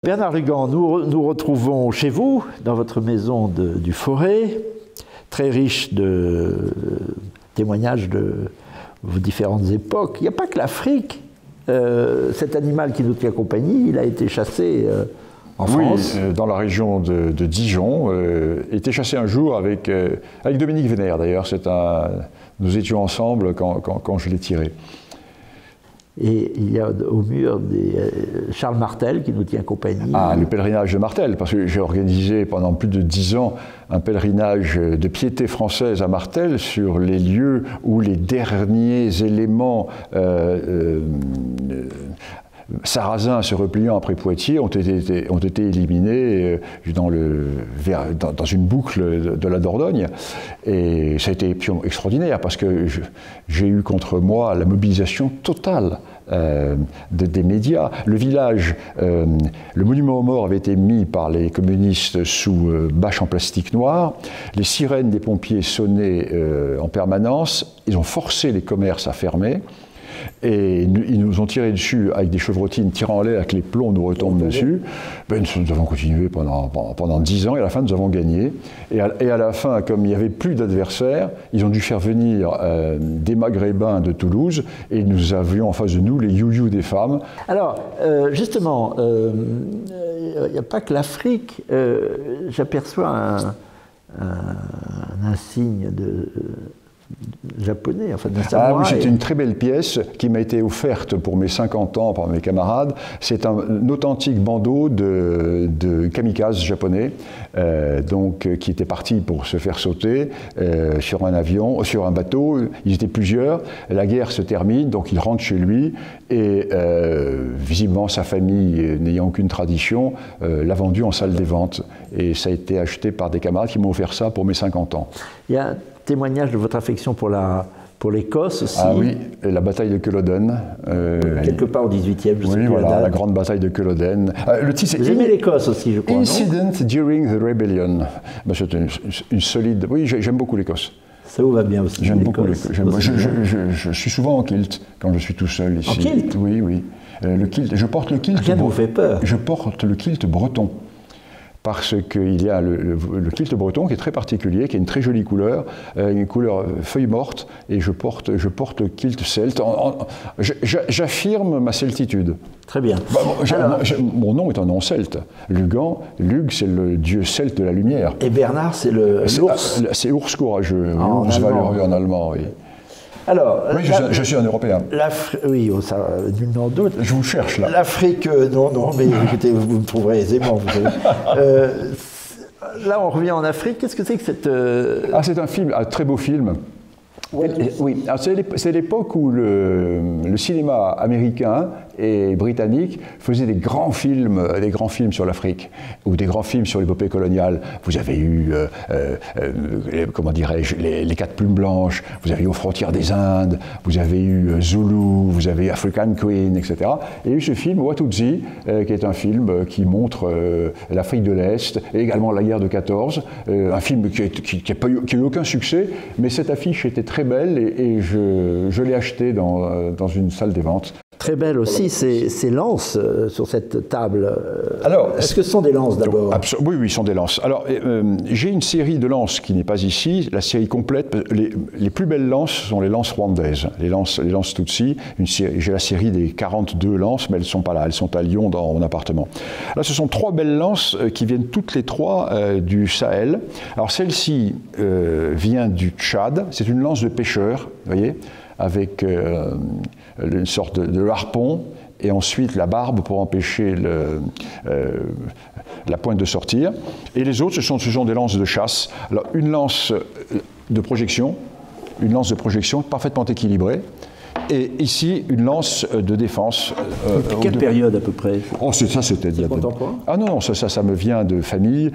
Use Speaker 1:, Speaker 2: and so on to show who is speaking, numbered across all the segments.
Speaker 1: Bernard Lugan, nous retrouvons chez vous, dans votre maison du Forêt, très riche de témoignages de vos différentes époques. Il n'y a pas que l'Afrique. Cet animal qui nous tient compagnie, il a été chassé en France.
Speaker 2: Oui, dans la région de Dijon. Été chassé un jour avec Dominique Vénère, d'ailleurs. Nous étions ensemble quand je l'ai tiré.
Speaker 1: Et il y a au mur Charles Martel qui nous tient compagnie.
Speaker 2: Ah, le pèlerinage de Martel, parce que j'ai organisé pendant plus de 10 ans un pèlerinage de piété française à Martel sur les lieux où les derniers éléments sarrasins se repliant après Poitiers ont été éliminés dans une boucle de la Dordogne. Et ça a été extraordinaire parce que j'ai eu contre moi la mobilisation totale des médias. Le village, le monument aux morts avait été mis par les communistes sous bâche en plastique noir. Les sirènes des pompiers sonnaient en permanence. Ils ont forcé les commerces à fermer. Et ils nous ont tiré dessus avec des chevrotines tirant en l'air, avec les plombs nous retombent dessus. Ben, nous avons continué pendant 10 ans et à la fin nous avons gagné. Et à la fin, comme il n'y avait plus d'adversaires, ils ont dû faire venir des Maghrébins de Toulouse et nous avions en face de nous les you-you des femmes.
Speaker 1: Alors, justement, il n'y a pas que l'Afrique. J'aperçois un insigne japonais, enfin d'un samouraï.
Speaker 2: Ah oui, c'est une très belle pièce qui m'a été offerte pour mes 50 ans par mes camarades. C'est un authentique bandeau de kamikazes japonais, qui étaient partis pour se faire sauter sur un avion, sur un bateau. Ils étaient plusieurs. La guerre se termine, donc il rentre chez lui et visiblement sa famille, n'ayant aucune tradition, l'a vendu en salle des ventes. Et ça a été acheté par des camarades qui m'ont offert ça pour mes 50 ans.
Speaker 1: Il y a un témoignage de votre affection pour l'Écosse aussi.
Speaker 2: Ah oui, la bataille de Culloden.
Speaker 1: Quelque part au 18e, je sais plus
Speaker 2: voilà,
Speaker 1: la date.
Speaker 2: La grande bataille de Culloden. Le titre,
Speaker 1: vous aimez l'Écosse aussi, je crois,
Speaker 2: Incident During the Rebellion. Ben, c'est une solide... Oui, j'aime beaucoup l'Écosse.
Speaker 1: Ça vous va bien aussi.
Speaker 2: J'aime beaucoup l'Écosse. Je suis souvent en kilt quand je suis tout seul ici.
Speaker 1: En kilt?
Speaker 2: Oui, oui. Le kilt, je porte le kilt...
Speaker 1: Rien ne vous fait peur.
Speaker 2: Je porte le kilt breton. Parce qu'il y a le kilt breton qui est très particulier, qui a une très jolie couleur, une couleur feuille morte, et je porte le kilt celte. J'affirme ma celtitude.
Speaker 1: Très bien.
Speaker 2: Mon nom est un nom celte. Lugan, Lug, c'est le dieu celte de la lumière.
Speaker 1: Et Bernard, c'est l'ours.
Speaker 2: C'est ours courageux, ours valeureux en allemand, oui.
Speaker 1: Alors,
Speaker 2: oui, je suis un Européen.
Speaker 1: Oui, ça, nul n'en doute.
Speaker 2: Je vous cherche, là.
Speaker 1: L'Afrique, non, mais écoutez, vous me trouverez aisément. Vous savez. Là, on revient en Afrique. Qu'est-ce que c'est que cette...
Speaker 2: c'est un film, un très beau film. Oui, c'est l'époque où le cinéma américain et britannique faisait des grands films sur l'Afrique, ou des grands films sur l'épopée coloniale. Vous avez eu, comment dirais-je, les Quatre Plumes Blanches, vous avez eu Aux Frontières des Indes, vous avez eu Zulu, vous avez African Queen, etc. Et il y a eu ce film, Watusi, qui est un film qui montre l'Afrique de l'Est, et également la guerre de 14, un film qui n'a eu aucun succès, mais cette affiche était très belle et je l'ai acheté dans une salle des ventes.
Speaker 1: Très belle aussi, ces lances sur cette table. Est-ce que ce sont des lances d'abord?
Speaker 2: Oui, oui, ce sont des lances. Alors, j'ai une série de lances qui n'est pas ici, la série complète. Les plus belles lances sont les lances rwandaises, les lances Tutsi. J'ai la série des 42 lances, mais elles ne sont pas là, elles sont à Lyon dans mon appartement. Là, ce sont 3 belles lances qui viennent toutes les 3 du Sahel. Alors, celle-ci vient du Tchad, c'est une lance de pêcheur, vous voyez, avec une sorte de harpon et ensuite la barbe pour empêcher la pointe de sortir. Et les autres, ce sont des lances de chasse. Alors, une lance de projection parfaitement équilibrée. Et ici, une lance de défense.
Speaker 1: Quelle période à peu près?
Speaker 2: Ça, c'était de la
Speaker 1: contemporain.
Speaker 2: Ah non, ça me vient de famille.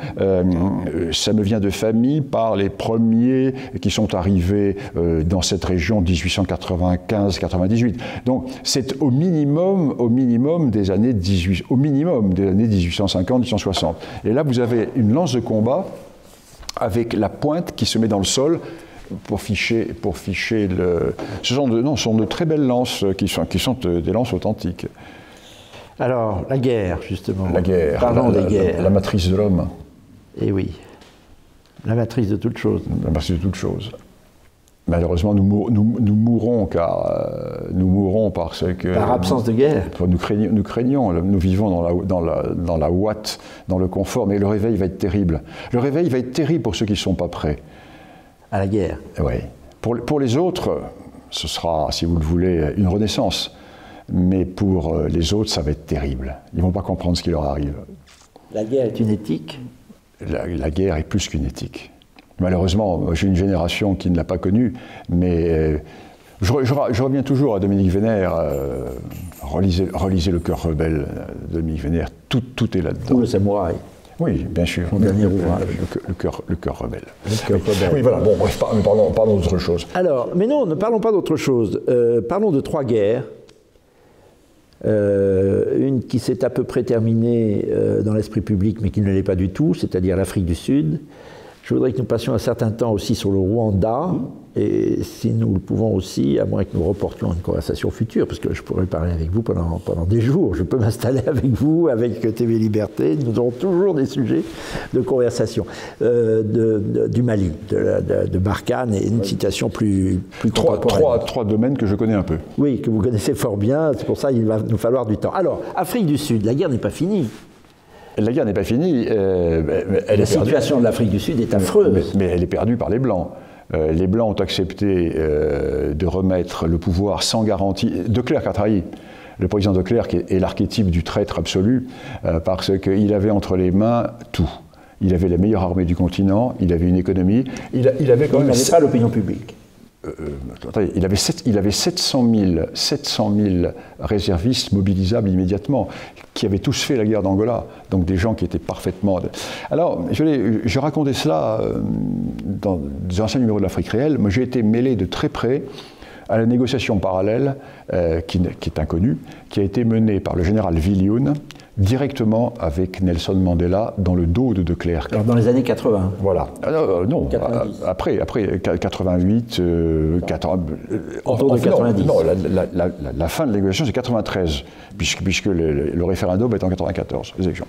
Speaker 2: Ça me vient de famille par les premiers qui sont arrivés dans cette région 1895-98. Donc, c'est au minimum des années 1850-1860. Et là, vous avez une lance de combat avec la pointe qui se met dans le sol. Pour ficher le... Ce sont de très belles lances qui sont des lances authentiques.
Speaker 1: Alors, la guerre, justement.
Speaker 2: La guerre,
Speaker 1: Parlons des guerres.
Speaker 2: la matrice de l'homme.
Speaker 1: Eh oui, la matrice de toute chose.
Speaker 2: La matrice de toute chose. Malheureusement, nous mourrons nous mourrons parce que...
Speaker 1: Par absence de guerre.
Speaker 2: Nous craignons, nous vivons dans la ouate, dans le confort, mais le réveil va être terrible. Le réveil va être terrible pour ceux qui ne sont pas prêts.
Speaker 1: À la guerre.
Speaker 2: Oui. Pour les autres, ce sera, si vous le voulez, une renaissance. Mais pour les autres, ça va être terrible. Ils ne vont pas comprendre ce qui leur arrive.
Speaker 1: La guerre est une éthique.
Speaker 2: La guerre est plus qu'une éthique. Malheureusement, j'ai une génération qui ne l'a pas connue, mais je reviens toujours à Dominique Vénère. Relisez Le Cœur rebelle de Dominique Vénère, tout est là-dedans.
Speaker 1: Ou Le Samouraï.
Speaker 2: Oui, bien sûr.
Speaker 1: Son dernier ouvrage.
Speaker 2: Le cœur rebelle.
Speaker 1: Le Cœur rebelle.
Speaker 2: Oui, voilà, bon, bref, parlons d'autre chose.
Speaker 1: Alors, mais non, ne parlons pas d'autre chose. Parlons de 3 guerres. Une qui s'est à peu près terminée dans l'esprit public, mais qui ne l'est pas du tout, c'est-à-dire l'Afrique du Sud. Je voudrais que nous passions un certain temps aussi sur le Rwanda, et si nous le pouvons aussi, à moins que nous reportions une conversation future, parce que je pourrais parler avec vous pendant des jours, je peux m'installer avec vous, avec TV Liberté, nous aurons toujours des sujets de conversation. Du Mali, de Barkhane, et une citation plus contemporaine.
Speaker 2: Trois domaines que je connais un peu.
Speaker 1: Oui, que vous connaissez fort bien, c'est pour ça qu'il va nous falloir du temps. Alors, Afrique du Sud, la guerre n'est pas finie.
Speaker 2: La guerre n'est pas finie.
Speaker 1: La situation de l'Afrique du Sud est affreuse.
Speaker 2: Mais elle est perdue par les Blancs. Les Blancs ont accepté de remettre le pouvoir sans garantie. De Klerk a trahi. Le président de Klerk est l'archétype du traître absolu, parce qu'il avait entre les mains tout. Il avait la meilleure armée du continent, il avait une économie, il avait quand même...
Speaker 1: Il n'avait pas l'opinion publique.
Speaker 2: Il avait 700 000 réservistes mobilisables immédiatement, qui avaient tous fait la guerre d'Angola, donc des gens qui étaient parfaitement... Alors, je racontais cela dans des anciens numéros de l'Afrique réelle. Moi, j'ai été mêlé de très près à la négociation parallèle, qui est inconnue, qui a été menée par le général Viljoen, directement avec Nelson Mandela dans le dos de Klerk.
Speaker 1: Alors dans les années 80.
Speaker 2: Voilà. Non,
Speaker 1: 90.
Speaker 2: Après 88,
Speaker 1: Autour de 90.
Speaker 2: Non, la fin de la négociation, c'est 93, puisque le référendum est en 94, les élections.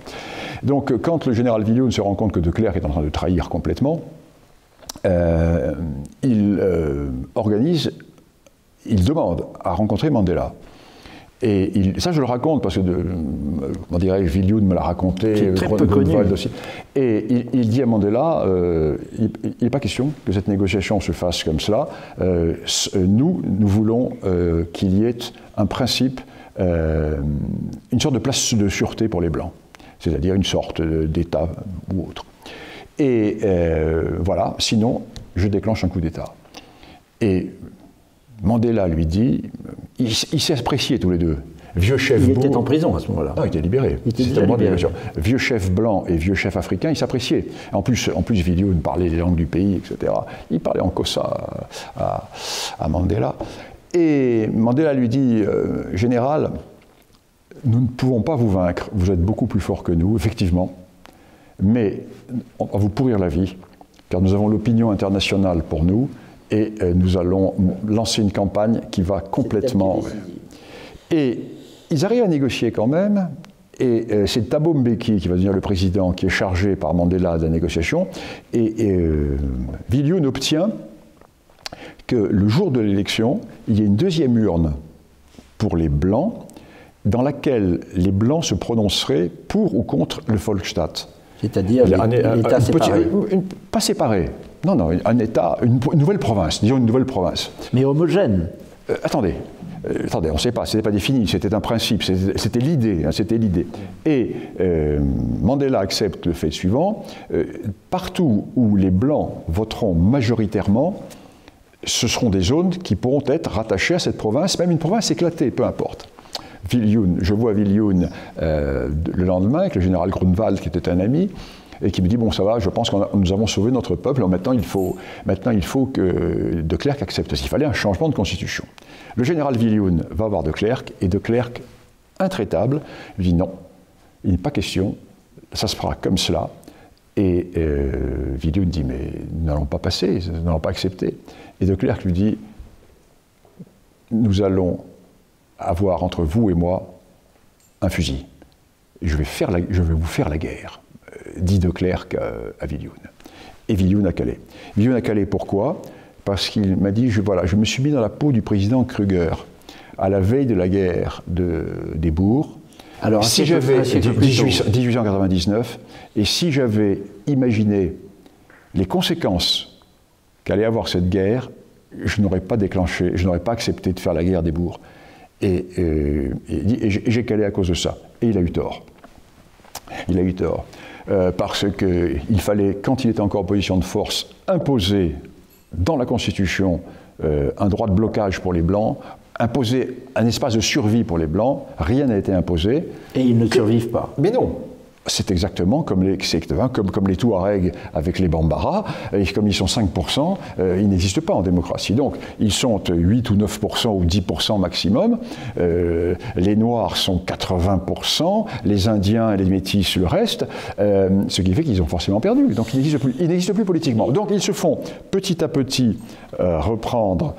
Speaker 2: Donc, quand le général Viljoen se rend compte que De Klerk est en train de trahir complètement, il demande à rencontrer Mandela. Et ça, je le raconte parce que, on dirait que Viljoen me l'a raconté.
Speaker 1: C'est très peu connu.
Speaker 2: Aussi. Et il dit à Mandela, il n'est pas question que cette négociation se fasse comme cela. Nous voulons qu'il y ait un principe, une sorte de place de sûreté pour les Blancs, c'est-à-dire une sorte d'État ou autre. Et voilà, sinon, je déclenche un coup d'État. Et Mandela lui dit, il s'est apprécié tous les deux. Vieux chef
Speaker 1: il était en prison à ce moment-là.
Speaker 2: Non, il était libéré.
Speaker 1: Il était déjà libéré.
Speaker 2: Vieux chef blanc et vieux chef africain, ils s'appréciaient. En plus, Viljoen parlait les langues du pays, etc. Il parlait en Kossa à Mandela. Et Mandela lui dit, Général, nous ne pouvons pas vous vaincre, vous êtes beaucoup plus fort que nous, effectivement, mais on va vous pourrir la vie, car nous avons l'opinion internationale pour nous, et nous allons lancer une campagne qui va complètement... Et ils arrivent à négocier quand même, et c'est Thabo Mbeki qui va devenir le président, qui est chargé par Mandela de la négociation, et Viljoen obtient que le jour de l'élection, il y ait une deuxième urne pour les Blancs, dans laquelle les Blancs se prononceraient pour ou contre le Volksstaat.
Speaker 1: C'est-à-dire l'État séparé.
Speaker 2: Pas séparé. Non, un État, une nouvelle province, disons une nouvelle province.
Speaker 1: Mais homogène.
Speaker 2: Attendez, on ne sait pas, ce n'était pas défini, c'était un principe, c'était l'idée. Et Mandela accepte le fait suivant, partout où les Blancs voteront majoritairement, ce seront des zones qui pourront être rattachées à cette province, même une province éclatée, peu importe. Je vois Viljoen le lendemain avec le général Grunwald, qui était un ami, et qui me dit, bon, ça va, je pense que nous avons sauvé notre peuple, maintenant il faut que De Klerk accepte. Il fallait un changement de constitution. Le général Viljoen va voir De Klerk, et De Klerk, intraitable, lui dit non, il n'est pas question, ça se fera comme cela. Et Viljoen dit, mais nous n'allons pas passer, nous n'allons pas accepter. Et De Klerk lui dit, nous allons avoir entre vous et moi un fusil. Je vais vous faire la guerre, dit de Clercq à Villioun. Et Villioun à Calais. Villioun à Calais, pourquoi? Parce qu'il m'a dit, voilà, je me suis mis dans la peau du président Kruger, à la veille de la guerre des Bourgs. Alors, si j'avais 1899, et si j'avais imaginé les conséquences qu'allait avoir cette guerre, je n'aurais pas déclenché, je n'aurais pas accepté de faire la guerre des Bourgs. Et j'ai calé à cause de ça. Et il a eu tort. Il a eu tort. Parce qu'il fallait, quand il était encore en position de force, imposer dans la Constitution un droit de blocage pour les Blancs, imposer un espace de survie pour les Blancs. Rien n'a été imposé.
Speaker 1: Et ils ne survivent pas.
Speaker 2: Mais non. C'est exactement comme les Touaregs avec les Bambara, et comme ils sont 5%, ils n'existent pas en démocratie. Donc, ils sont 8 ou 9% ou 10% maximum, les Noirs sont 80%, les Indiens et les Métis le reste, ce qui fait qu'ils ont forcément perdu. Donc, ils n'existent plus politiquement. Donc, ils se font petit à petit reprendre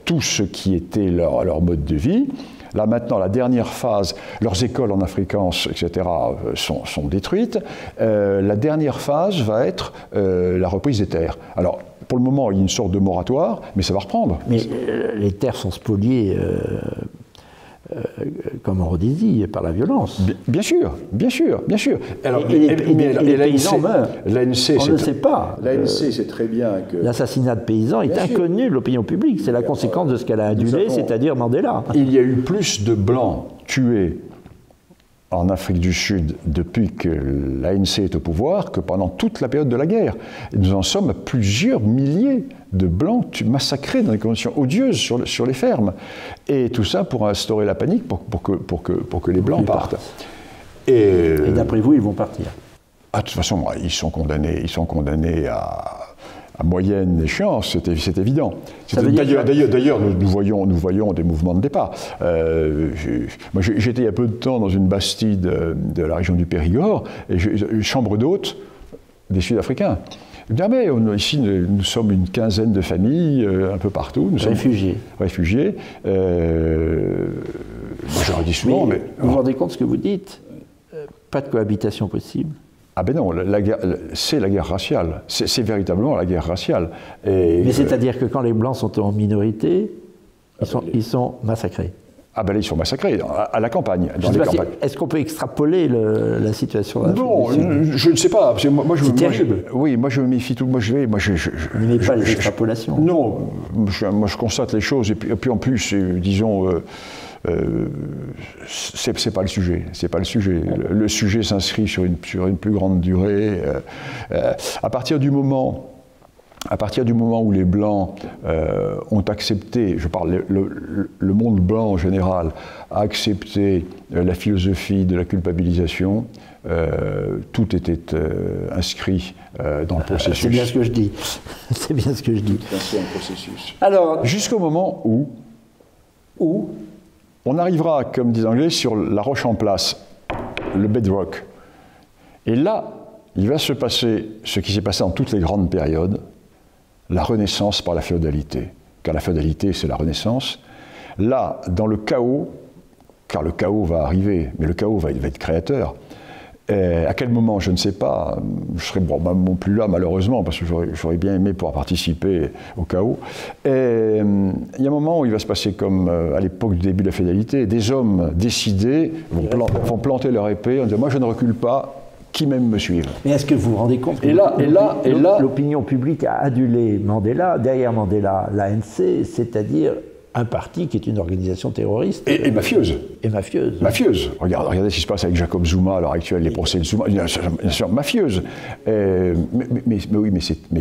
Speaker 2: tout ce qui était leur mode de vie. Là, maintenant, la dernière phase, leurs écoles en afrikaans, etc., sont détruites. La dernière phase va être la reprise des terres. Alors, pour le moment, il y a une sorte de moratoire, mais ça va reprendre.
Speaker 1: Mais les terres sont spoliées, comme en Rhodésie, par la violence.
Speaker 2: Bien sûr, bien sûr, bien sûr.
Speaker 1: Alors, les paysans meurent. On ne sait pas.
Speaker 2: L'ANC sait très bien que...
Speaker 1: L'assassinat de paysans est inconnu de l'opinion publique. C'est la conséquence de ce qu'elle a adulé, c'est-à-dire Mandela.
Speaker 2: Il y a eu plus de Blancs tués en Afrique du Sud depuis que l'ANC est au pouvoir que pendant toute la période de la guerre. Et nous en sommes à plusieurs milliers de Blancs massacrés dans des conditions odieuses sur les fermes. Et tout ça pour instaurer la panique, pour que les Blancs partent.
Speaker 1: Et d'après vous, ils vont partir?
Speaker 2: De toute façon, ils sont condamnés à moyenne échéance, c'est évident. D'ailleurs, nous voyons des mouvements de départ. Moi, j'étais il y a peu de temps dans une bastide de la région du Périgord, et chambre d'hôtes des Sud-Africains. Mais ici, nous sommes une quinzaine de familles, un peu partout. Nous
Speaker 1: réfugiés.
Speaker 2: Moi, j'aurais dit souvent, mais...
Speaker 1: Vous vous rendez compte de ce que vous dites? Pas de cohabitation possible.
Speaker 2: Ah ben non, c'est la guerre raciale. C'est véritablement la guerre raciale.
Speaker 1: Mais c'est-à-dire que quand les Blancs sont en minorité, ils sont massacrés.
Speaker 2: Ah ben là, ils sont massacrés, à la campagne, dans les campagnes.
Speaker 1: Est-ce qu'on peut extrapoler la situation là?
Speaker 2: Non, je ne sais pas.
Speaker 1: C'est terrible.
Speaker 2: Oui, moi je me méfie tout.
Speaker 1: Vous n'aimez pas les extrapolations?
Speaker 2: Non, moi je constate les choses, et puis en plus, disons... c'est pas le sujet. C'est pas le sujet. Le sujet s'inscrit sur une plus grande durée. À partir du moment où les Blancs ont accepté, je parle le monde blanc en général, a accepté la philosophie de la culpabilisation, tout était inscrit dans le processus.
Speaker 1: C'est bien ce que je dis. C'est bien ce que je dis.
Speaker 2: C'est un processus.
Speaker 1: Alors,
Speaker 2: jusqu'au moment où on arrivera, comme disent les Anglais, sur la roche en place, le bedrock. Et là, il va se passer ce qui s'est passé dans toutes les grandes périodes, la renaissance par la féodalité. Car la féodalité, c'est la renaissance. Là, dans le chaos, car le chaos va arriver, mais le chaos va être créateur. À quel moment, je ne sais pas. Je serai probablement plus là, malheureusement, parce que j'aurais bien aimé pouvoir participer au chaos. Il y a un moment où il va se passer comme à l'époque du début de la féodalité. Des hommes décidés vont planter leur épée en disant « Moi, je ne recule pas, qui même me suivent ».
Speaker 1: Mais est-ce que vous vous rendez compte que l'opinion publique a adulé Mandela, derrière Mandela, l'ANC, c'est-à-dire un parti qui est une organisation terroriste.
Speaker 2: Et mafieuse.
Speaker 1: Et mafieuse.
Speaker 2: Mafieuse. Regardez ce qui se passe avec Jacob Zuma à l'heure actuelle, les procès de Zuma. Bien sûr, mafieuse. Mais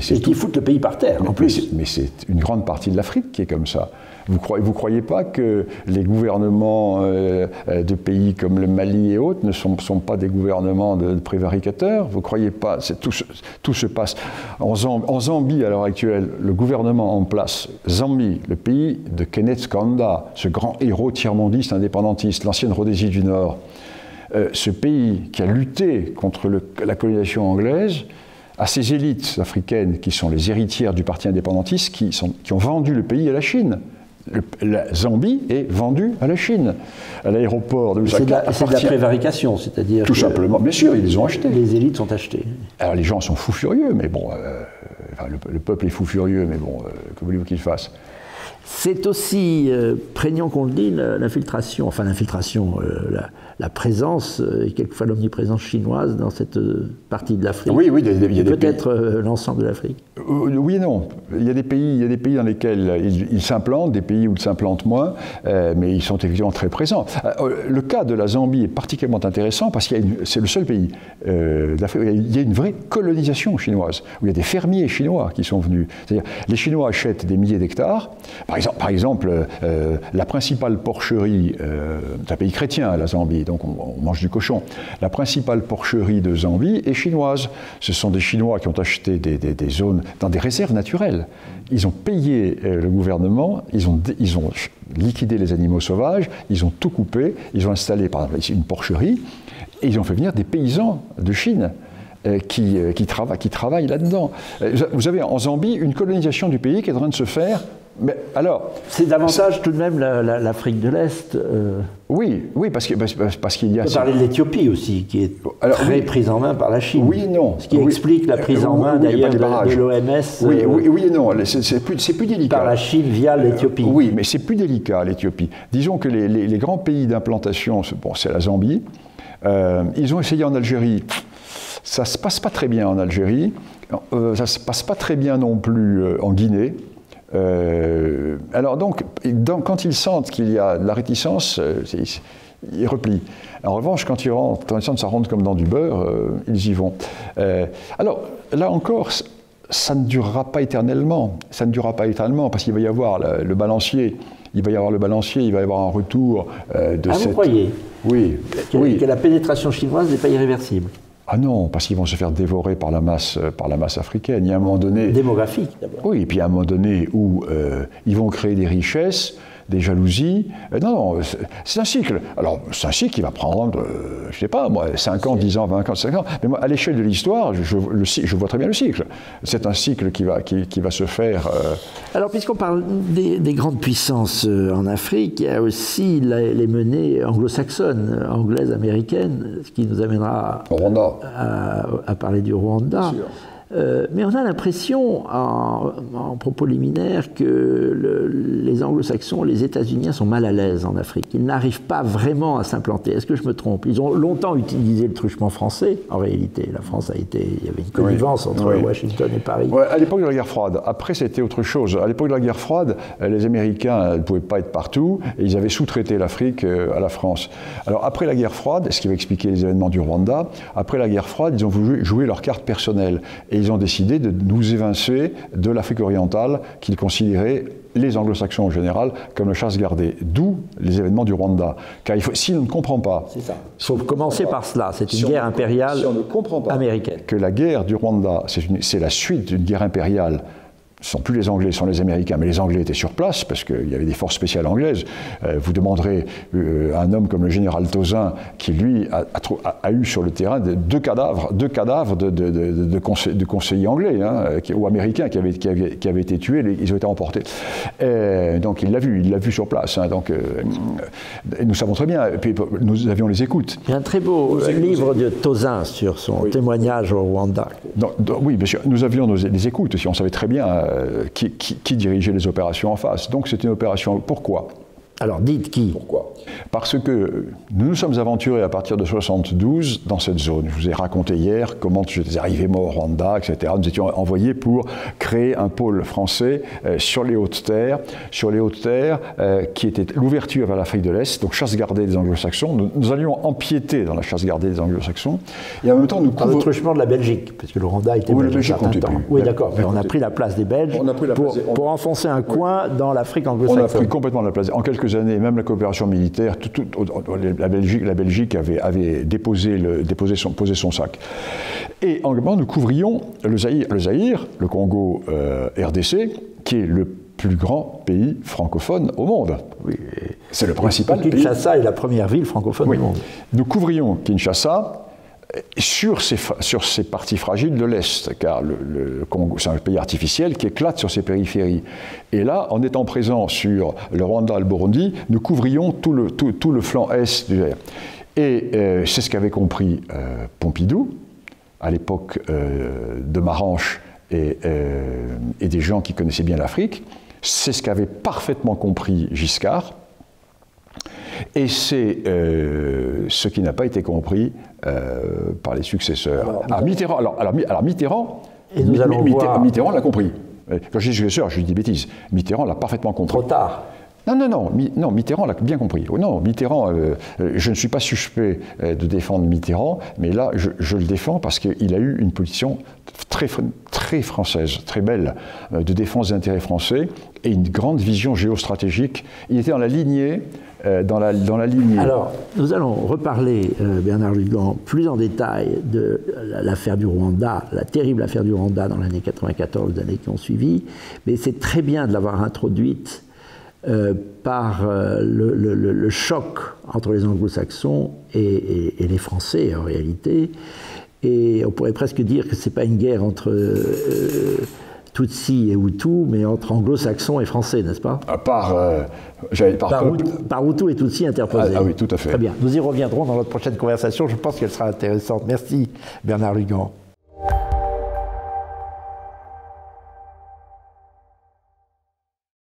Speaker 2: c'est
Speaker 1: et qui foutent le pays par terre, en plus.
Speaker 2: Mais c'est une grande partie de l'Afrique qui est comme ça. Vous croyez pas que les gouvernements de pays comme le Mali et autres ne sont pas des gouvernements de prévaricateurs? Vous croyez pas? Tout se passe. En Zambie, à l'heure actuelle, le gouvernement en place, Zambie, le pays de Kenneth Kaunda, ce grand héros tiers-mondiste indépendantiste, l'ancienne Rhodésie du Nord, ce pays qui a lutté contre la colonisation anglaise, à ces élites africaines qui sont les héritières du parti indépendantiste, qui ont vendu le pays à la Chine. la Zambie est vendue à la Chine, à l'aéroport de Lusaka.
Speaker 1: C'est de la prévarication, c'est-à-dire
Speaker 2: tout simplement, bien sûr, ils les ont achetés.
Speaker 1: Les élites sont achetées.
Speaker 2: Alors les gens sont fous furieux, mais bon, enfin, le peuple est fou furieux, mais bon, que voulez-vous qu'il fasse?
Speaker 1: C'est aussi prégnant qu'on le dit, l'infiltration, enfin l'infiltration, la présence et quelquefois l'omniprésence chinoise dans cette partie de l'Afrique.
Speaker 2: Oui, oui, il y a
Speaker 1: peut-être l'ensemble de l'Afrique.
Speaker 2: Oui et non. Il y a des pays dans lesquels ils s'implantent, des pays où ils s'implantent moins, mais ils sont évidemment très présents. Le cas de la Zambie est particulièrement intéressant parce que c'est le seul pays d'Afrique où il y a une vraie colonisation chinoise, où il y a des fermiers chinois qui sont venus. C'est-à-dire, les Chinois achètent des milliers d'hectares. Par exemple, la principale porcherie, c'est un pays chrétien, la Zambie, donc on mange du cochon. La principale porcherie de Zambie est chinoise. Ce sont des Chinois qui ont acheté des zones dans des réserves naturelles. Ils ont payé le gouvernement, ils ont liquidé les animaux sauvages, ils ont tout coupé, ils ont installé par exemple une porcherie, et ils ont fait venir des paysans de Chine qui travaillent là-dedans. Vous avez en Zambie une colonisation du pays qui est en train de se faire. Mais alors,
Speaker 1: c'est davantage tout de même l'Afrique de l'Est.
Speaker 2: Oui, parce qu'il y a.
Speaker 1: On peut parler de l'Éthiopie aussi, qui est très prise en main par la Chine.
Speaker 2: Oui et non.
Speaker 1: Ce qui explique la prise en main d'ailleurs de l'OMS.
Speaker 2: Oui et non. C'est plus délicat.
Speaker 1: Par la Chine via l'Éthiopie.
Speaker 2: Oui, mais c'est plus délicat l'Éthiopie. Disons que les grands pays d'implantation, bon, c'est la Zambie. Ils ont essayé en Algérie. Ça se passe pas très bien en Algérie. Ça se passe pas très bien non plus en Guinée. Alors donc, quand ils sentent qu'il y a de la réticence, ils replient. En revanche, quand ils sentent que ça rentre comme dans du beurre, ils y vont. Alors, là encore, ça ne durera pas éternellement. Ça ne durera pas éternellement parce qu'il va y avoir le balancier. Il va y avoir un retour de cette...
Speaker 1: Vous croyez
Speaker 2: Oui.
Speaker 1: Que la pénétration chinoise n'est pas irréversible?
Speaker 2: Ah non, parce qu'ils vont se faire dévorer par la masse africaine. Il y a un moment donné...
Speaker 1: Démographique, d'abord.
Speaker 2: Oui, et puis à un moment donné où ils vont créer des richesses, des jalousies. Non, c'est un cycle. Alors, c'est un cycle qui va prendre, je ne sais pas, moi, 5 ans, 10 ans, 20 ans, 5 ans. Mais moi, à l'échelle de l'histoire, je vois très bien le cycle. C'est un cycle qui va se faire...
Speaker 1: Alors, puisqu'on parle des grandes puissances en Afrique, il y a aussi les menées anglo-saxonnes, anglaises, américaines, ce qui nous amènera à parler du Rwanda. Mais on a l'impression, en propos liminaire, que les anglo-saxons, les États-Unis sont mal à l'aise en Afrique. Ils n'arrivent pas vraiment à s'implanter. Est-ce que je me trompe? Ils ont longtemps utilisé le truchement français. En réalité, la France il y avait une connivence entre Washington et Paris.
Speaker 2: Ouais, à l'époque de la guerre froide. Après, c'était autre chose. À l'époque de la guerre froide, les Américains ne pouvaient pas être partout et ils avaient sous-traité l'Afrique à la France. Alors, après la guerre froide, ce qui va expliquer les événements du Rwanda, après la guerre froide, ils ont voulu jouer leur carte personnelle. Et ils ont décidé de nous évincer de l'Afrique orientale qu'ils considéraient, les anglo-saxons en général, comme le chasse gardée. D'où les événements du Rwanda. Car si on ne comprend pas...
Speaker 1: C'est ça. Il faut commencer par cela. C'est une guerre impériale américaine.
Speaker 2: Que la guerre du Rwanda, c'est la suite d'une guerre impériale. Ce ne sont plus les Anglais, ce sont les Américains. Mais les Anglais étaient sur place parce qu'il y avait des forces spéciales anglaises. Vous demanderez à un homme comme le général Tauzin, qui lui a eu sur le terrain deux cadavres de conseillers anglais ou américains qui avaient été tués, ils ont été emportés. Donc il l'a vu sur place. Et nous savons très bien. Et puis nous avions les écoutes.
Speaker 1: Il y a un très beau livre de Tauzin sur son témoignage au Rwanda.
Speaker 2: Oui, bien sûr, nous avions les écoutes aussi. On savait très bien qui dirigeait les opérations en face. Donc c'était une opération... Pourquoi?
Speaker 1: Alors dites qui?
Speaker 2: Pourquoi? Parce que nous nous sommes aventurés à partir de 1972 dans cette zone. Je vous ai raconté hier comment j'étais arrivé moi au Rwanda, etc. Nous étions envoyés pour créer un pôle français sur les Hautes-Terres, qui était l'ouverture vers l'Afrique de l'Est, donc chasse gardée des Anglo-Saxons. Nous allions empiéter dans la chasse gardée des Anglo-Saxons. Et en même temps, nous
Speaker 1: le truchement de la Belgique, parce que le Rwanda était belge un certain temps. Oui, d'accord. Mais on a pris la place des Belges pour enfoncer un coin dans l'Afrique anglo-saxonne.
Speaker 2: On a pris complètement la place. En quelques années, même la coopération militaire, la Belgique avait posé son sac. Et en même temps, nous couvrions le Zaïre, le Congo RDC, qui est le plus grand pays francophone au monde.
Speaker 1: Oui.
Speaker 2: C'est le principal pays.
Speaker 1: Kinshasa est la première ville francophone du monde.
Speaker 2: Nous couvrions Kinshasa, sur ces parties fragiles de l'Est, car le Congo, c'est un pays artificiel qui éclate sur ses périphéries. Et là, en étant présent sur le Rwanda et le Burundi, nous couvrions tout le flanc Est du Zaïre. Et c'est ce qu'avait compris Pompidou, à l'époque de Maranche et des gens qui connaissaient bien l'Afrique. C'est ce qu'avait parfaitement compris Giscard. Et c'est ce qui n'a pas été compris par les successeurs. Mitterrand l'a compris. Quand je dis successeur, je dis des bêtises. Mitterrand l'a parfaitement compris.
Speaker 1: Trop tard.
Speaker 2: Non, Mitterrand l'a bien compris. Non, Mitterrand, je ne suis pas suspect de défendre Mitterrand, mais là, je le défends parce qu'il a eu une position très française, très belle, de défense des intérêts français et une grande vision géostratégique. Il était dans la lignée.
Speaker 1: Alors, nous allons reparler, Bernard Lugan, plus en détail de l'affaire du Rwanda, la terrible affaire du Rwanda dans l'année 94, les années qui ont suivi, mais c'est très bien de l'avoir introduite par le choc entre les anglo-saxons et les Français, en réalité. Et on pourrait presque dire que ce n'est pas une guerre entre Tutsi et Hutu, mais entre anglo-saxons et français, n'est-ce pas? Par Hutu et Tutsi interposés.
Speaker 2: Ah oui, tout à fait.
Speaker 1: Très bien. Nous y reviendrons dans notre prochaine conversation. Je pense qu'elle sera intéressante. Merci, Bernard Lugan.